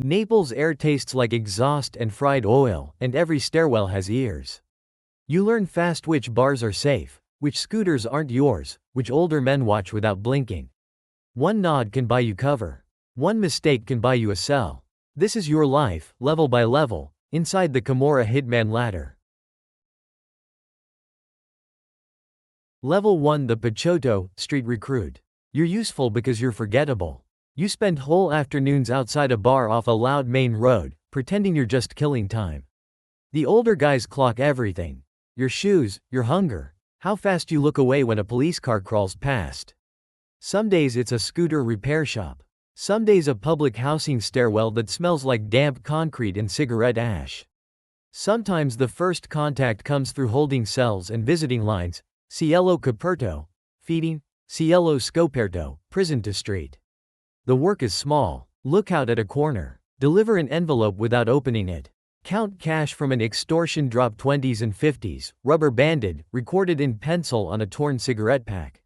Naples air tastes like exhaust and fried oil, and every stairwell has ears. You learn fast which bars are safe, which scooters aren't yours, which older men watch without blinking. One nod can buy you cover. One mistake can buy you a cell. This is your life, level by level, inside the Camorra Hitman ladder. Level 1, the picciotto, street recruit. You're useful because you're forgettable. You spend whole afternoons outside a bar off a loud main road, pretending you're just killing time. The older guys clock everything. Your shoes, your hunger, how fast you look away when a police car crawls past. Some days it's a scooter repair shop. Some days a public housing stairwell that smells like damp concrete and cigarette ash. Sometimes the first contact comes through holding cells and visiting lines. Cielo coperto, feeding, cielo scoperto, prison to street. The work is small. Look out at a corner. Deliver an envelope without opening it. Count cash from an extortion drop 20s and 50s, rubber banded, recorded in pencil on a torn cigarette pack.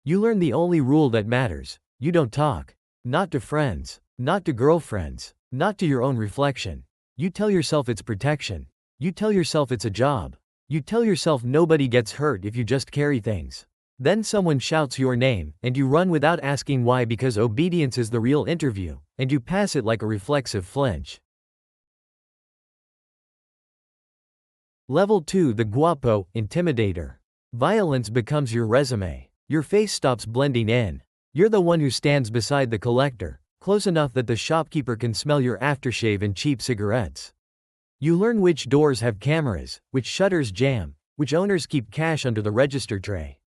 You learn the only rule that matters. You don't talk. Not to friends. Not to girlfriends. Not to your own reflection. You tell yourself it's protection. You tell yourself it's a job. You tell yourself nobody gets hurt if you just carry things. Then someone shouts your name, and you run without asking why because obedience is the real interview, and you pass it like a reflexive flinch. Level 2, the guappo, intimidator. Violence becomes your resume. Your face stops blending in. You're the one who stands beside the collector, close enough that the shopkeeper can smell your aftershave and cheap cigarettes. You learn which doors have cameras, which shutters jam, which owners keep cash under the register tray.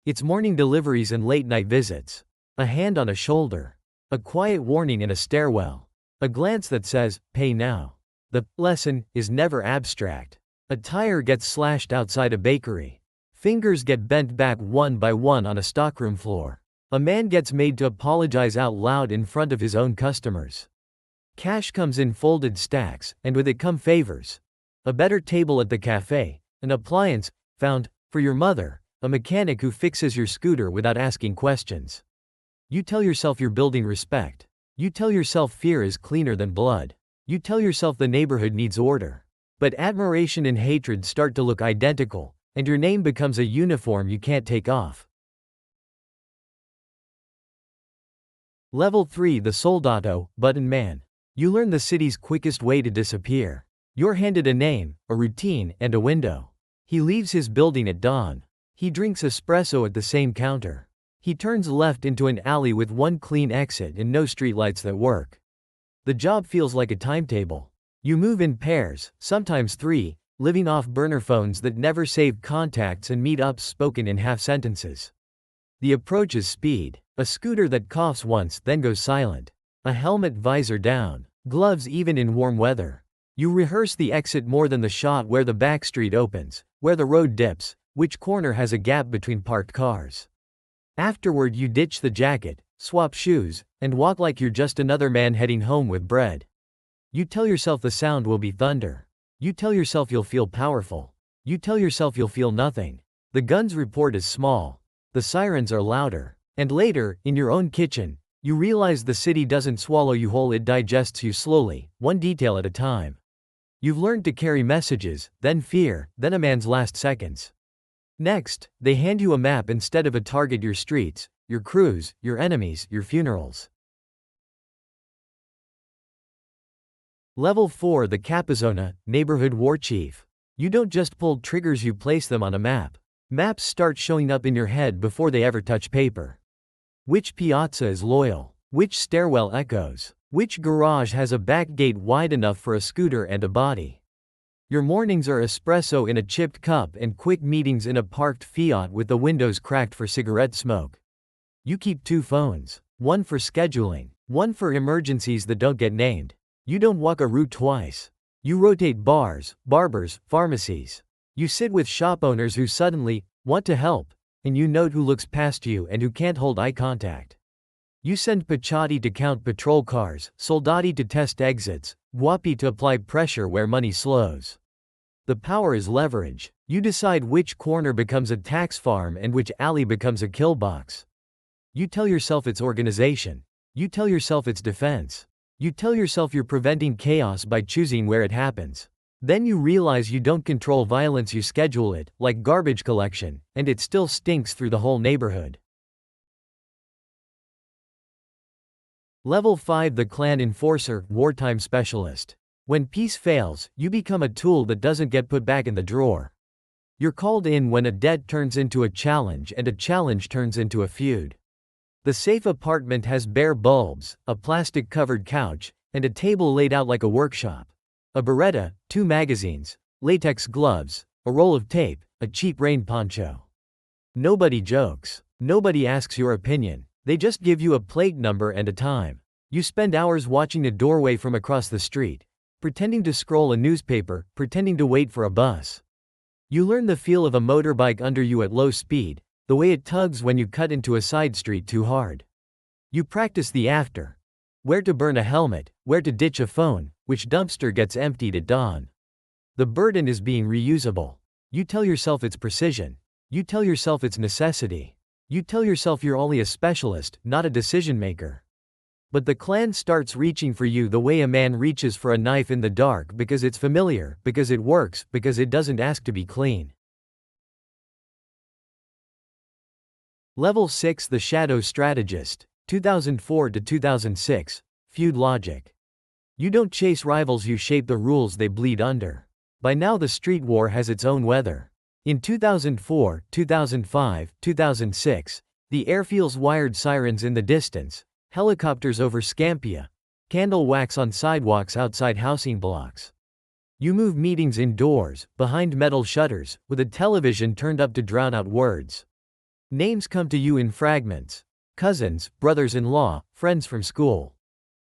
It's morning deliveries and late-night visits. A hand on a shoulder. A quiet warning in a stairwell. A glance that says, pay now. The lesson is never abstract. A tire gets slashed outside a bakery. Fingers get bent back one by one on a stockroom floor. A man gets made to apologize out loud in front of his own customers. Cash comes in folded stacks, and with it come favors. A better table at the cafe, an appliance found for your mother, a mechanic who fixes your scooter without asking questions. You tell yourself you're building respect. You tell yourself fear is cleaner than blood. You tell yourself the neighborhood needs order. But admiration and hatred start to look identical, and your name becomes a uniform you can't take off. Level 3, the soldato, button man. You learn the city's quickest way to disappear. You're handed a name, a routine, and a window. He leaves his building at dawn. He drinks espresso at the same counter. He turns left into an alley with one clean exit and no streetlights that work. The job feels like a timetable. You move in pairs, sometimes 3, living off burner phones that never save contacts and meet-ups spoken in half sentences. The approach is speed. A scooter that coughs once then goes silent. A helmet visor down. Gloves even in warm weather. You rehearse the exit more than the shot where the back street opens, where the road dips, which corner has a gap between parked cars. Afterward you ditch the jacket, swap shoes, and walk like you're just another man heading home with bread. You tell yourself the sound will be thunder. You tell yourself you'll feel powerful. You tell yourself you'll feel nothing. The gun's report is small. The sirens are louder. And later, in your own kitchen, you realize the city doesn't swallow you whole, it digests you slowly, one detail at a time. You've learned to carry messages, then fear, then a man's last seconds. Next, they hand you a map instead of a target, your streets, your crews, your enemies, your funerals. Level 4, the capozona, neighborhood war chief. You don't just pull triggers, you place them on a map. Maps start showing up in your head before they ever touch paper. Which piazza is loyal? Which stairwell echoes? Which garage has a back gate wide enough for a scooter and a body? Your mornings are espresso in a chipped cup and quick meetings in a parked Fiat with the windows cracked for cigarette smoke. You keep 2 phones. One for scheduling, one for emergencies that don't get named. You don't walk a route twice. You rotate bars, barbers, pharmacies. You sit with shop owners who suddenly want to help, and you note who looks past you and who can't hold eye contact. You send picciotti to count patrol cars, soldati to test exits, guappi to apply pressure where money slows. The power is leverage. You decide which corner becomes a tax farm and which alley becomes a kill box. You tell yourself it's organization. You tell yourself it's defense. You tell yourself you're preventing chaos by choosing where it happens. Then you realize you don't control violence, you schedule it, like garbage collection, and it still stinks through the whole neighborhood. Level 5 The Clan Enforcer, Wartime Specialist. When peace fails, you become a tool that doesn't get put back in the drawer. You're called in when a debt turns into a challenge and a challenge turns into a feud. The safe apartment has bare bulbs, a plastic-covered couch, and a table laid out like a workshop. A Beretta, 2 magazines, latex gloves, a roll of tape, a cheap rain poncho. Nobody jokes. Nobody asks your opinion. They just give you a plate number and a time. You spend hours watching a doorway from across the street, pretending to scroll a newspaper, pretending to wait for a bus. You learn the feel of a motorbike under you at low speed, the way it tugs when you cut into a side street too hard. You practice the after. Where to burn a helmet, where to ditch a phone, which dumpster gets emptied at dawn. The burden is being reusable. You tell yourself it's precision. You tell yourself it's necessity. You tell yourself you're only a specialist, not a decision maker. But the clan starts reaching for you the way a man reaches for a knife in the dark, because it's familiar, because it works, because it doesn't ask to be clean. Level 6 The Shadow Strategist, 2004 to 2006, Feud Logic. You don't chase rivals, you shape the rules they bleed under. By now the street war has its own weather. In 2004, 2005, 2006, the airfields wired sirens in the distance, helicopters over Scampia, candle wax on sidewalks outside housing blocks. You move meetings indoors, behind metal shutters, with a television turned up to drown out words. Names come to you in fragments. Cousins, brothers-in-law, friends from school.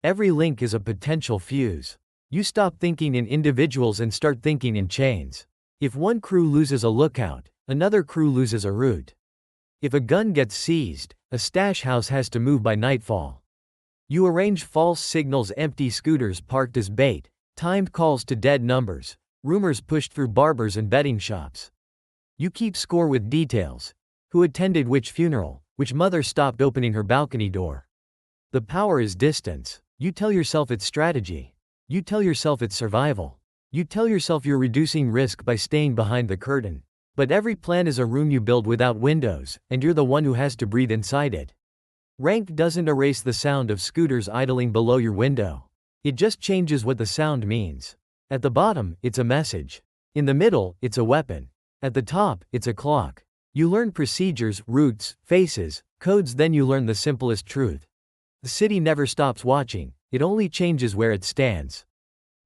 Every link is a potential fuse. You stop thinking in individuals and start thinking in chains. If one crew loses a lookout, another crew loses a route. If a gun gets seized, a stash house has to move by nightfall. You arrange false signals, empty scooters parked as bait, timed calls to dead numbers, rumors pushed through barbers and betting shops. You keep score with details. Who attended which funeral, which mother stopped opening her balcony door. The power is distance. You tell yourself it's strategy. You tell yourself it's survival. You tell yourself you're reducing risk by staying behind the curtain. But every plan is a room you build without windows, and you're the one who has to breathe inside it. Rank doesn't erase the sound of scooters idling below your window. It just changes what the sound means. At the bottom, it's a message. In the middle, it's a weapon. At the top, it's a clock. You learn procedures, routes, faces, codes, then you learn the simplest truth. The city never stops watching, it only changes where it stands.